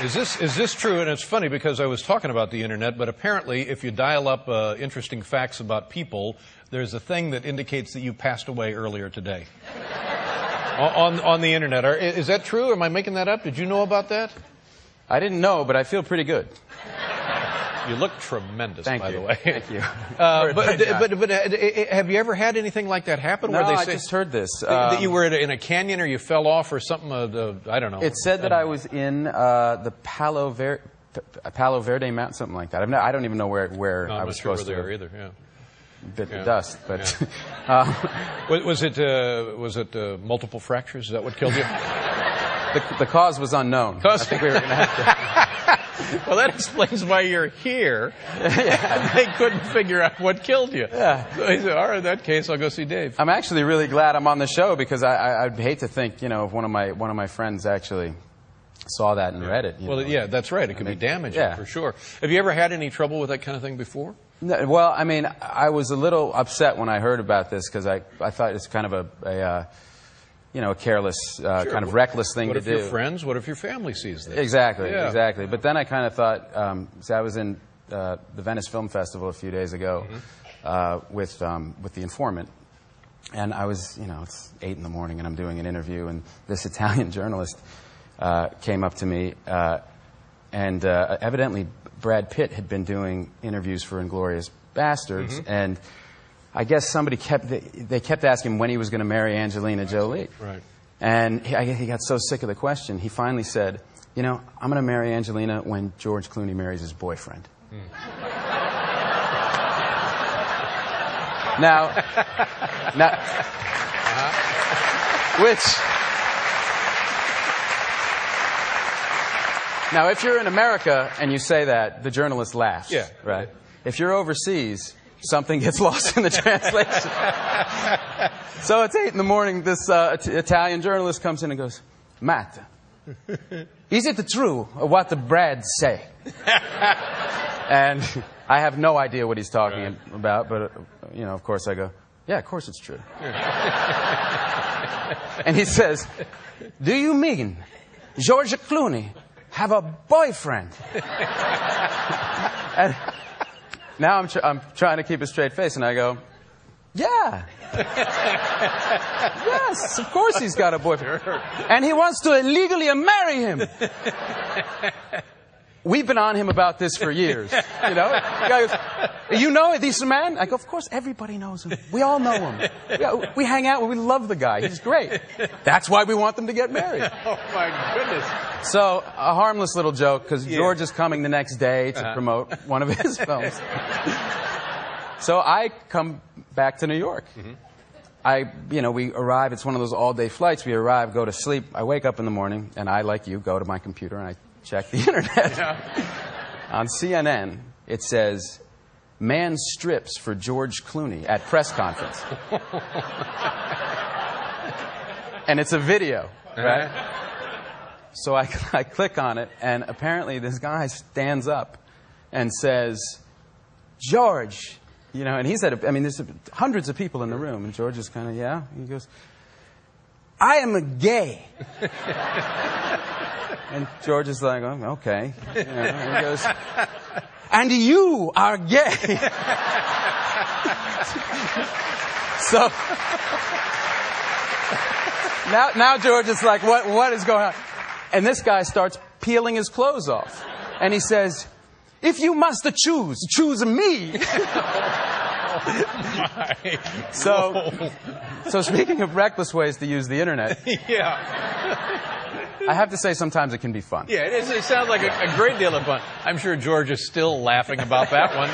Is this true? And it's funny because I was talking about the internet, but apparently if you dial up interesting facts about people, there's a thing that indicates that you passed away earlier today. on the internet. Is that true? Or am I making that up? Did you know about that? I didn't know, but I feel pretty good. You look tremendous, by the way. Thank you. But have you ever had anything like that happen? No, where they I say just heard this. That you were in a canyon or you fell off or something? I don't know. It said that I was in the Palo Verde Mountain, something like that. I don't even know where I was supposed to. I'm not sure where they are either. Yeah. Bit the dust, but was it multiple fractures? Is that what killed you? The cause was unknown. I think we were going to have to. Well, that explains why you're here. Yeah. They couldn't figure out what killed you. Yeah. So he said, all right, in that case, I'll go see Dave. I'm actually really glad I'm on the show because I'd hate to think, if one of my friends actually saw that and read it. Yeah, that's right. It could be damaging for sure. Have you ever had any trouble with that kind of thing before? No, well, I mean, I was a little upset when I heard about this because I thought it's kind of a careless, kind of reckless thing to do. What if your friends? What if your family sees this? Exactly. But then I kind of thought, so I was in the Venice Film Festival a few days ago with The Informant. And I was, it's 8 in the morning and I'm doing an interview and this Italian journalist came up to me and evidently Brad Pitt had been doing interviews for Inglourious Bastards and I guess somebody kept asking him when he was going to marry Angelina Jolie. Right. And he got so sick of the question, he finally said, I'm going to marry Angelina when George Clooney marries his boyfriend. Now, if you're in America and you say that, the journalist laughs. Yeah. Right? If you're overseas, something gets lost in the translation. So it's 8 in the morning, this Italian journalist comes in and goes, Matt, is it true what the Brads say? And I have no idea what he's talking about, but, of course I go, yeah, of course it's true. And he says, do you mean George Clooney have a boyfriend? And now I'm trying to keep a straight face, and I go, yeah. Yes, of course he's got a boyfriend. And he wants to illegally marry him. We've been on him about this for years. The guy goes, you know this man? I go, of course, everybody knows him. We all know him. We hang out, we love the guy. He's great. That's why we want them to get married. Oh, my goodness. So, a harmless little joke, because George is coming the next day to promote one of his films. So I come back to New York. We arrive, it's one of those all-day flights. We arrive, go to sleep. I wake up in the morning, and I, like you, go to my computer, and I check the internet. On CNN, it says, man strips for George Clooney at press conference. And it's a video, right? So I click on it, and apparently this guy stands up and says, George, and he said, there's hundreds of people in the room, and George is kind of, yeah. He goes, I am a gay. And George is like, oh, okay. And he goes, and you are gay. So now George is like, what is going on? And this guy starts peeling his clothes off. And he says, if you must choose me. So speaking of reckless ways to use the internet. I have to say sometimes it can be fun. Yeah, it sounds like a great deal of fun. I'm sure George is still laughing about that one.